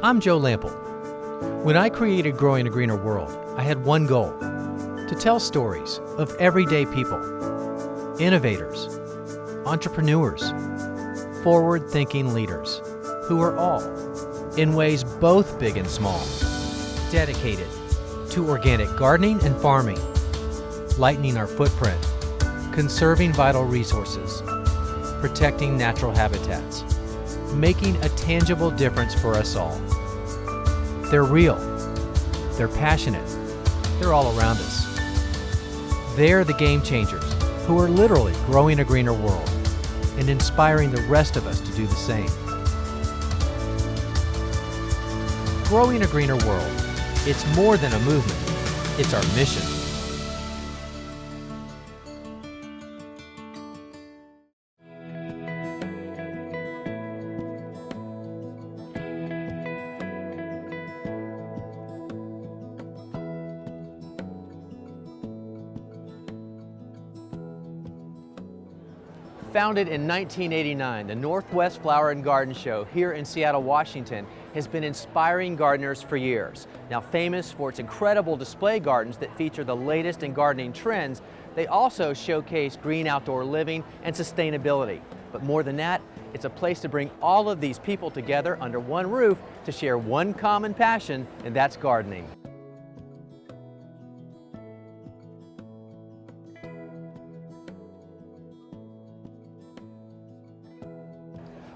I'm Joe Lample. When I created Growing a Greener World, I had one goal: to tell stories of everyday people, innovators, entrepreneurs, forward-thinking leaders who are all, in ways both big and small, dedicated to organic gardening and farming, lightening our footprint, conserving vital resources, protecting natural habitats, making a tangible difference for us all. They're real, they're passionate, they're all around us. They're the game changers who are literally growing a greener world and inspiring the rest of us to do the same. Growing a greener world, it's more than a movement, it's our mission. Founded in 1989, the Northwest Flower and Garden Show here in Seattle, Washington has been inspiring gardeners for years. Now famous for its incredible display gardens that feature the latest in gardening trends, they also showcase green outdoor living and sustainability. But more than that, it's a place to bring all of these people together under one roof to share one common passion, and that's gardening.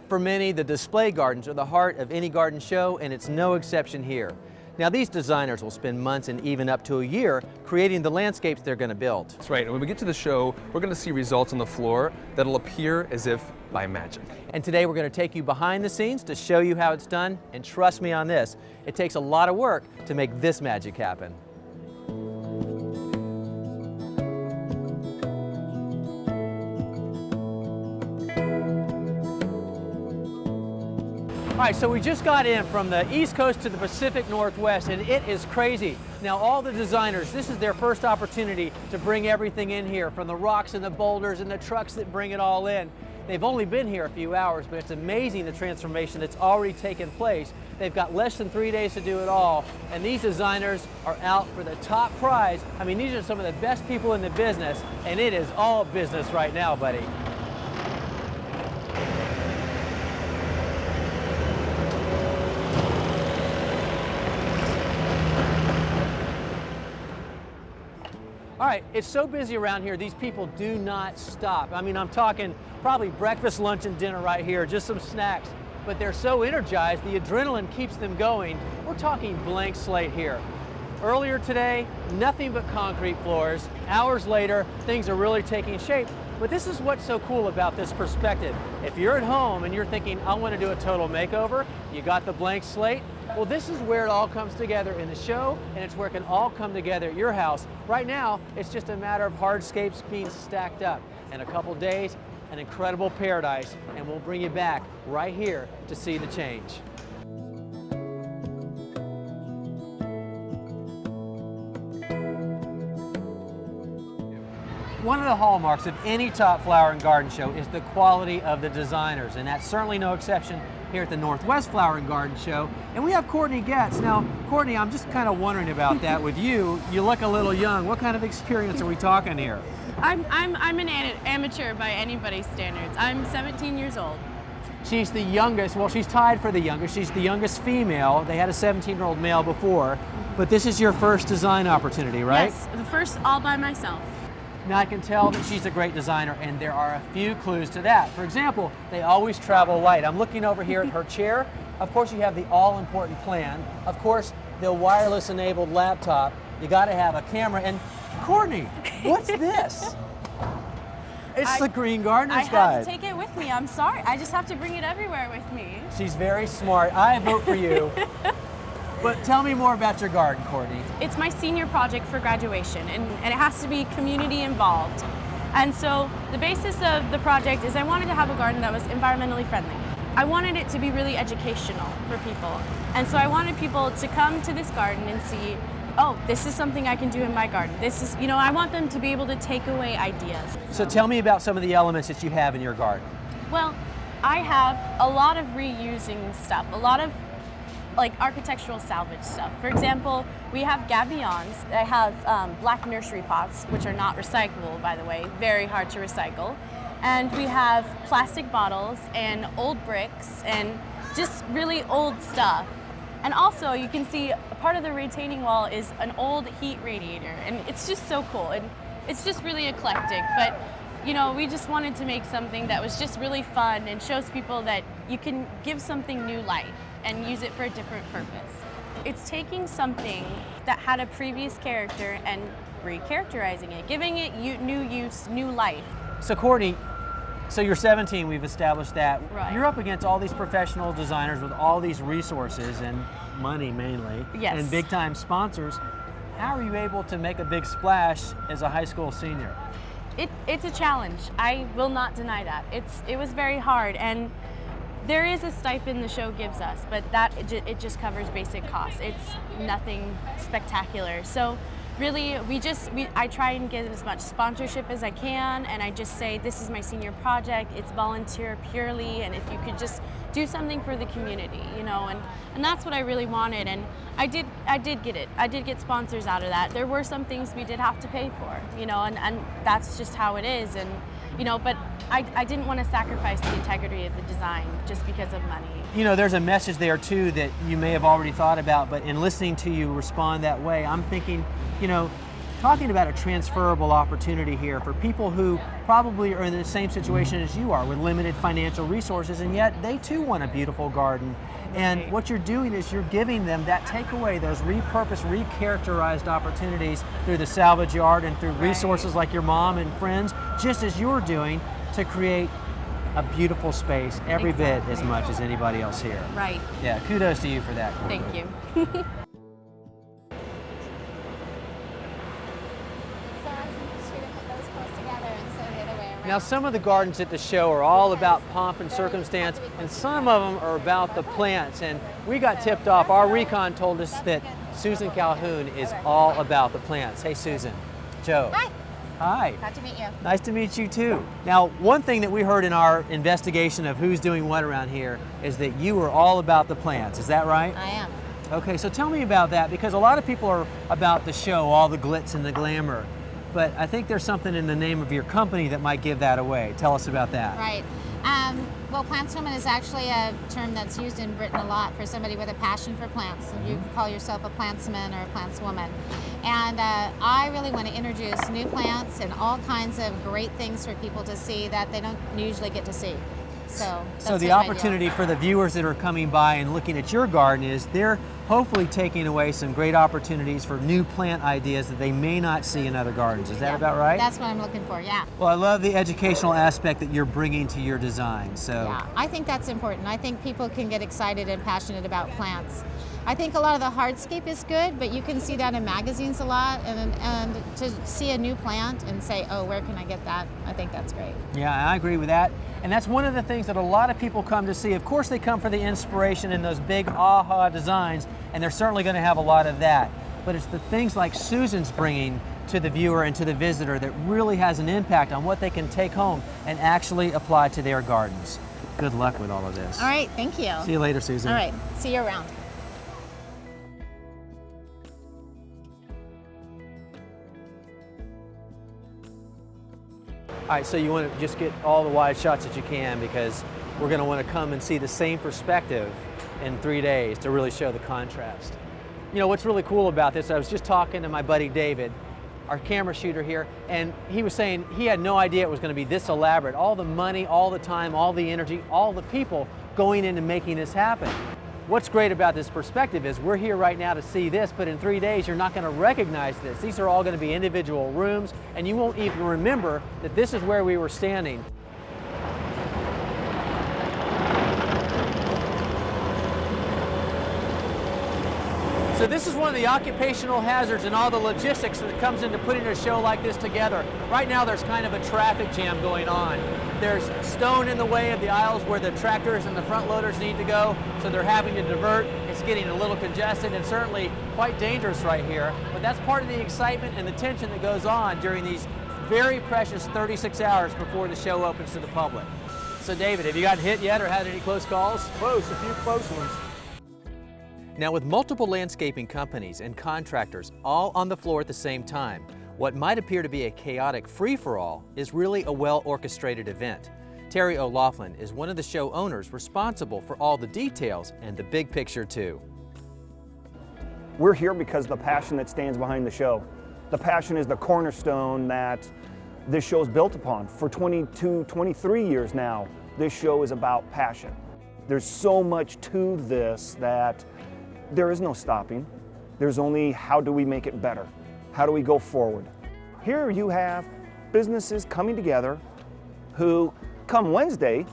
For many, the display gardens are the heart of any garden show, and it's no exception here. Now these designers will spend months and even up to a year creating the landscapes they're going to build. That's right, and when we get to the show, we're going to see results on the floor that'll appear as if by magic. And today we're going to take you behind the scenes to show you how it's done, and trust me on this, it takes a lot of work to make this magic happen. All right, so we just got in from the East Coast to the Pacific Northwest, and it is crazy. Now all the designers, this is their first opportunity to bring everything in here, from the rocks and the boulders and the trucks that bring it all in. They've only been here a few hours, but it's amazing the transformation that's already taken place. They've got less than 3 days to do it all, and these designers are out for the top prize. I mean, these are some of the best people in the business, and it is all business right now, buddy. All right, it's so busy around here, these people do not stop. I mean, I'm talking probably breakfast, lunch, and dinner right here, just some snacks. But they're so energized, the adrenaline keeps them going. We're talking blank slate here. Earlier today, nothing but concrete floors. Hours later, things are really taking shape. But this is what's so cool about this perspective. If you're at home and you're thinking, I want to do a total makeover, you got the blank slate. Well, this is where it all comes together in the show, and it's where it can all come together at your house. Right now, it's just a matter of hardscapes being stacked up. In a couple days, an incredible paradise, and we'll bring you back right here to see the change. One of the hallmarks of any top flower and garden show is the quality of the designers, and that's certainly no exception here at the Northwest Flower and Garden Show. And we have Courtney Getz. Now, Courtney, I'm just kind of wondering about that with you. You look a little young. What kind of experience are we talking here? I'm an amateur by anybody's standards. I'm 17 years old. She's the youngest. Well, she's tied for the youngest. She's the youngest female. They had a 17-year-old male before, but this is your first design opportunity, right? Yes, the first all by myself. Now I can tell that she's a great designer, and there are a few clues to that. For example, they always travel light. I'm looking over here at her chair. Of course, you have the all-important plan. Of course, the wireless-enabled laptop. You got to have a camera. And Courtney, what's this? It's the Green Gardener's Guide. I have to take it with me. I'm sorry. I just have to bring it everywhere with me. She's very smart. I vote for you. But tell me more about your garden, Courtney. It's my senior project for graduation, and it has to be community involved. And so the basis of the project is I wanted to have a garden that was environmentally friendly. I wanted it to be really educational for people. And so I wanted people to come to this garden and see, oh, this is something I can do in my garden. This is, you know, I want them to be able to take away ideas. So tell me about some of the elements that you have in your garden. Well, I have a lot of reusing stuff, a lot of like architectural salvage stuff. For example, we have gabions that have black nursery pots, which are not recyclable, by the way, very hard to recycle. And we have plastic bottles and old bricks and just really old stuff. And also, you can see a part of the retaining wall is an old heat radiator, and it's just so cool. And it's just really eclectic, but you know, we just wanted to make something that was just really fun and shows people that you can give something new life and use it for a different purpose. It's taking something that had a previous character and recharacterizing it, giving it new use, new life. So Courtney, so you're 17, we've established that. Right. You're up against all these professional designers with all these resources and money mainly, Yes. and big time sponsors. How are you able to make a big splash as a high school senior? It's a challenge. I will not deny that. It was very hard, and there is a stipend the show gives us, but it just covers basic costs. It's nothing spectacular. So really, I try and get as much sponsorship as I can, and I just say, this is my senior project, it's volunteer purely, and if you could just do something for the community, you know, and that's what I really wanted, and I did get it. I did get sponsors out of that. There were some things we did have to pay for, you know, and that's just how it is, and you know, but I didn't want to sacrifice the integrity of the design just because of money. You know, there's a message there too that you may have already thought about, but in listening to you respond that way, I'm thinking, you know, talking about a transferable opportunity here for people who probably are in the same situation as you are with limited financial resources, and yet they too want a beautiful garden. And what you're doing is you're giving them that takeaway, those repurposed, recharacterized opportunities through the salvage yard and through resources like your mom and friends, just as you're doing, to create a beautiful space every bit as much as anybody else here. Right. Yeah, kudos to you for that, Courtney. Thank you. So I think you should have put those close together and so the other way around. Now, some of the gardens at the show are all about pomp and circumstance, and some of them are about the plants. And we got tipped off. Our recon told us that Susan Calhoun is all about the plants. Hey, Susan. Joe. Hi. Hi. Glad to meet you. Nice to meet you too. Now, one thing that we heard in our investigation of who's doing what around here is that you are all about the plants. Is that right? I am. Okay, so tell me about that, because a lot of people are about the show, all the glitz and the glamour, but I think there's something in the name of your company that might give that away. Tell us about that. Right. Well, plantswoman is actually a term that's used in Britain a lot for somebody with a passion for plants. You can call yourself a plantsman or a plantswoman. And I really want to introduce new plants and all kinds of great things for people to see that they don't usually get to see. So the opportunity for the viewers that are coming by and looking at your garden is they're hopefully taking away some great opportunities for new plant ideas that they may not see in other gardens. Is that about right? That's what I'm looking for, yeah. Well, I love the educational aspect that you're bringing to your design. So Yeah, I think that's important. I think people can get excited and passionate about plants. I think a lot of the hardscape is good, but you can see that in magazines a lot, and to see a new plant and say, oh, where can I get that? I think that's great. yeah, I agree with that. And that's one of the things that a lot of people come to see. Of course, they come for the inspiration and those big aha designs, and they're certainly going to have a lot of that. But it's the things like Susan's bringing to the viewer and to the visitor that really has an impact on what they can take home and actually apply to their gardens. Good luck with all of this. All right, thank you. See you later, Susan. All right, see you around. All right, so you want to just get all the wide shots that you can, because we're going to want to come and see the same perspective in 3 days to really show the contrast. You know, what's really cool about this, I was just talking to my buddy David, our camera shooter here, and he was saying he had no idea it was going to be this elaborate. All the money, all the time, all the energy, all the people going into making this happen. What's great about this perspective is we're here right now to see this, but in 3 days you're not going to recognize this. These are all going to be individual rooms, and you won't even remember that this is where we were standing. So this is one of the occupational hazards and all the logistics that comes into putting a show like this together. Right now there's kind of a traffic jam going on. There's stone in the way of the aisles where the tractors and the front loaders need to go, so they're having to divert. It's getting a little congested and certainly quite dangerous right here, but that's part of the excitement and the tension that goes on during these very precious 36 hours before the show opens to the public. So David, have you gotten hit yet or had any close calls? Close, a few close ones. Now, with multiple landscaping companies and contractors all on the floor at the same time, what might appear to be a chaotic free-for-all is really a well-orchestrated event. Terry O'Loughlin is one of the show owners responsible for all the details and the big picture too. We're here because of the passion that stands behind the show. The passion is the cornerstone that this show is built upon. For 22, 23 years now, this show is about passion. There's so much to this that there is no stopping. There's only how do we make it better? How do we go forward? Here you have businesses coming together who, come Wednesday,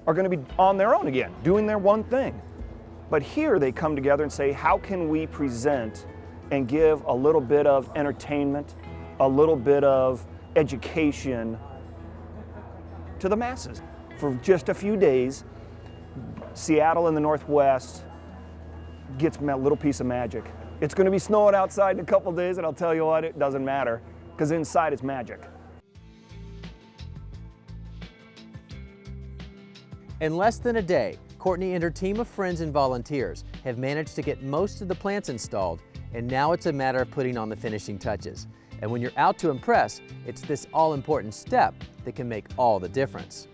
are going to be on their own again, doing their one thing. But here they come together and say, how can we present and give a little bit of entertainment, a little bit of education to the masses? For just a few days, Seattle and the Northwest gets a little piece of magic. It's going to be snowing outside in a couple days, and I'll tell you what, it doesn't matter, because inside it's magic. In less than a day, Courtney and her team of friends and volunteers have managed to get most of the plants installed, and now it's a matter of putting on the finishing touches. And when you're out to impress, it's this all-important step that can make all the difference.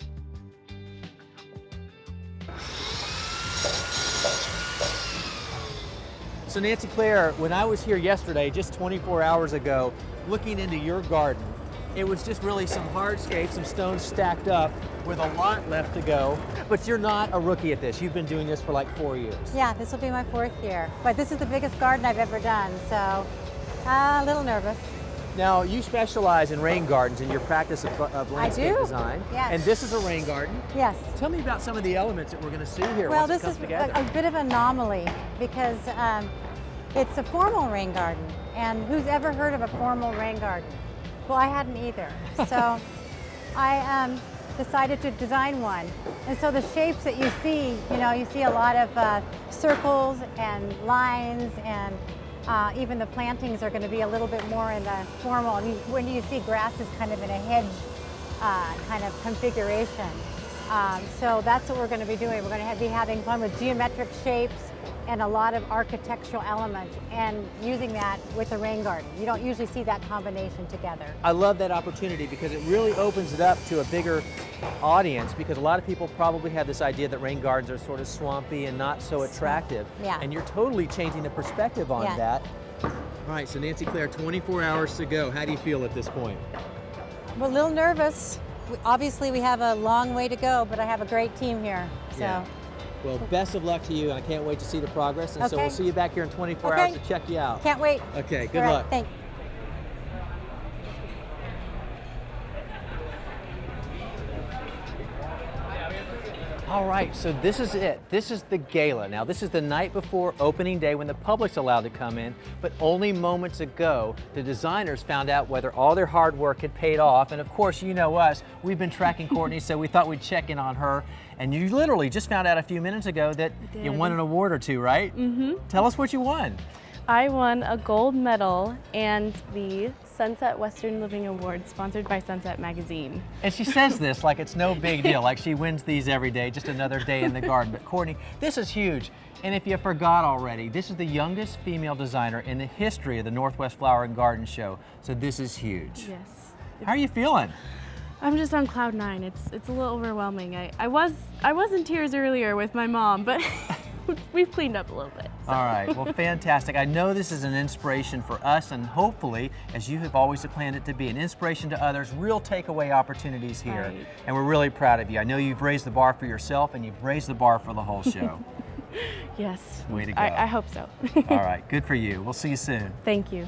So Nancy Claire, when I was here yesterday, just 24 hours ago, looking into your garden, it was just really some hardscapes, some stones stacked up with a lot left to go. But you're not a rookie at this. You've been doing this for like 4 years. Yeah, this will be my 4th year. But this is the biggest garden I've ever done, so a little nervous. Now, you specialize in rain gardens in your practice of landscape design. Yes. And this is a rain garden. Yes. Tell me about some of the elements that we're going to see here Well, once it this comes is together. a bit of an anomaly because it's a formal rain garden. And who's ever heard of a formal rain garden? Well, I hadn't either. So I decided to design one. And so the shapes that you see a lot of circles and lines, and even the plantings are going to be a little bit more in the formal. When you see grasses kind of in a hedge kind of configuration. So that's what we're going to be doing. We're going to be having fun with geometric shapes and a lot of architectural elements, and using that with the rain garden. You don't usually see that combination together. I love that opportunity because it really opens it up to a bigger audience, because a lot of people probably have this idea that rain gardens are sort of swampy and not so attractive. Yeah. And you're totally changing the perspective on that. All right, so Nancy Claire, 24 hours to go. How do you feel at this point? We're a little nervous. Obviously, we have a long way to go, but I have a great team here. So. Yeah. Well, best of luck to you, and I can't wait to see the progress. And so we'll see you back here in 24 hours to check you out. Can't wait. Okay, good All right, luck. thanks. All right, so this is it. This is the gala. Now, this is the night before opening day when the public's allowed to come in, but only moments ago, the designers found out whether all their hard work had paid off. And of course, you know us, we've been tracking Courtney, so we thought we'd check in on her. And you literally just found out a few minutes ago that you won an award or two, right? Mm-hmm. Tell us what you won. I won a gold medal and the Sunset Western Living Award, sponsored by Sunset Magazine. And she says this like it's no big deal, like she wins these every day, just another day in the garden. But Courtney, this is huge. And if you forgot already, this is the youngest female designer in the history of the Northwest Flower and Garden Show. So this is huge. Yes. How are you feeling? I'm just on cloud 9. It's a little overwhelming. I was in tears earlier with my mom, but we've cleaned up a little bit. So. All right, well, fantastic. I know this is an inspiration for us, and hopefully, as you have always planned it to be, an inspiration to others, real takeaway opportunities here. Right. And we're really proud of you. I know you've raised the bar for yourself, and you've raised the bar for the whole show. Yes. Way to go. I hope so. All right, good for you. We'll see you soon. Thank you.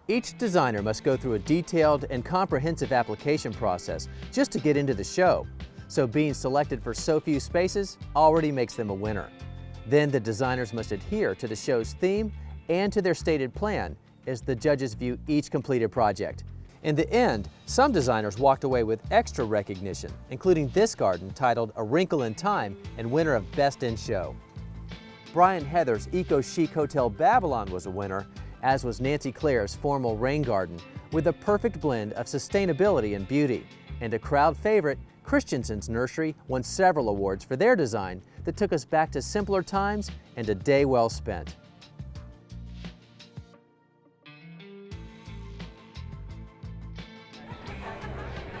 Each designer must go through a detailed and comprehensive application process just to get into the show. So being selected for so few spaces already makes them a winner. Then the designers must adhere to the show's theme and to their stated plan as the judges view each completed project. In the end, some designers walked away with extra recognition, including this garden titled A Wrinkle in Time and winner of Best in Show. Brian Heather's Eco Chic Hotel Babylon was a winner, as was Nancy Claire's formal rain garden, with a perfect blend of sustainability and beauty. And a crowd favorite, Christensen's nursery won several awards for their design that took us back to simpler times and a day well spent.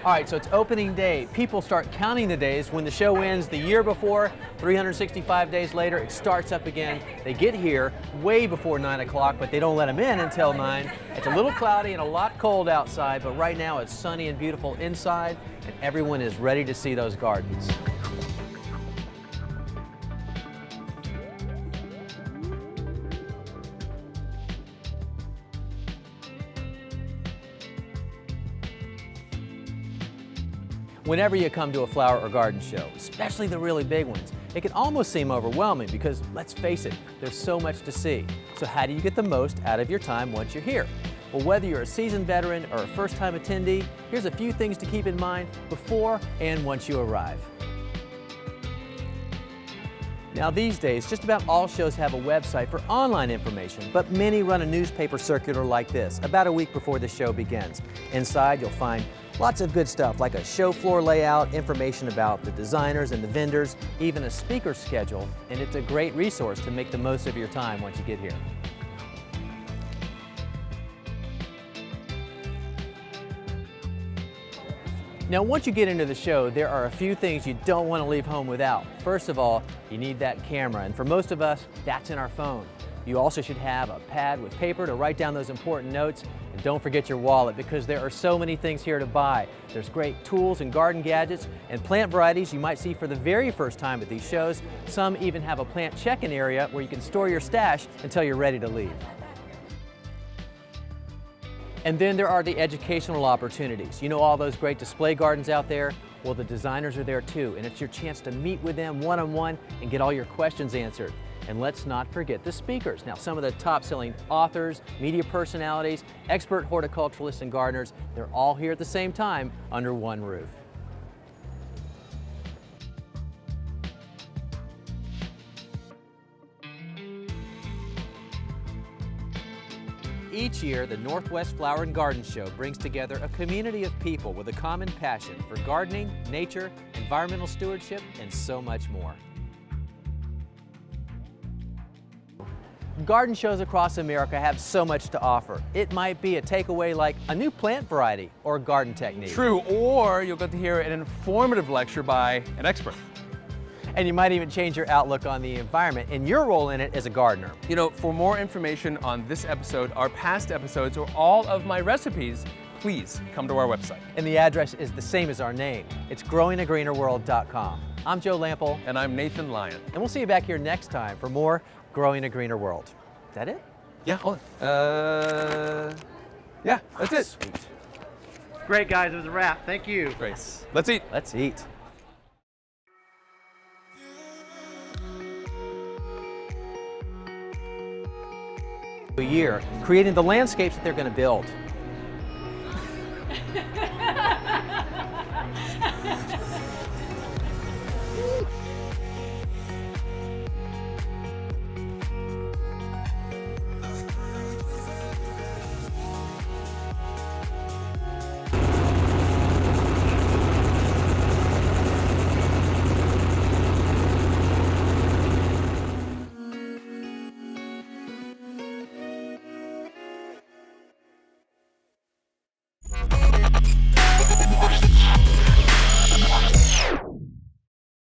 All right, so it's opening day. People start counting the days. When the show ends the year before, 365 days later, it starts up again. They get here way before 9 o'clock, but they don't let them in until 9. It's a little cloudy and a lot cold outside, but right now it's sunny and beautiful inside, and everyone is ready to see those gardens. Whenever you come to a flower or garden show, especially the really big ones, it can almost seem overwhelming because, let's face it, there's so much to see. So how do you get the most out of your time once you're here? Well, whether you're a seasoned veteran or a first-time attendee, here's a few things to keep in mind before and once you arrive. Now these days, just about all shows have a website for online information, but many run a newspaper circular like this, about a week before the show begins. Inside, you'll find lots of good stuff like a show floor layout, information about the designers and the vendors, even a speaker schedule, and it's a great resource to make the most of your time once you get here. Now, once you get into the show, there are a few things you don't want to leave home without. First of all, you need that camera, and for most of us, that's in our phone. You also should have a pad with paper to write down those important notes, and don't forget your wallet because there are so many things here to buy. There's great tools and garden gadgets and plant varieties you might see for the very first time at these shows. Some even have a plant check-in area where you can store your stash until you're ready to leave. And then there are the educational opportunities. You know all those great display gardens out there? Well, the designers are there too, and it's your chance to meet with them one-on-one and get all your questions answered. And let's not forget the speakers. Now, some of the top-selling authors, media personalities, expert horticulturalists and gardeners, they're all here at the same time under one roof. Each year, the Northwest Flower and Garden Show brings together a community of people with a common passion for gardening, nature, environmental stewardship, and so much more. Garden shows across America have so much to offer. It might be a takeaway like a new plant variety or a garden technique. True, or you'll get to hear an informative lecture by an expert. And you might even change your outlook on the environment and your role in it as a gardener. You know, for more information on this episode, our past episodes, or all of my recipes, please come to our website. And the address is the same as our name. It's growingagreenerworld.com. I'm Joe Lample. And I'm Nathan Lyon. And we'll see you back here next time for more Growing a Greener World. Is that it? Yeah, hold on. Yeah, that's it. Sweet. Great, guys. It was a wrap. Thank you. Great. Let's eat. Let's eat. A year creating the landscapes that they're going to build.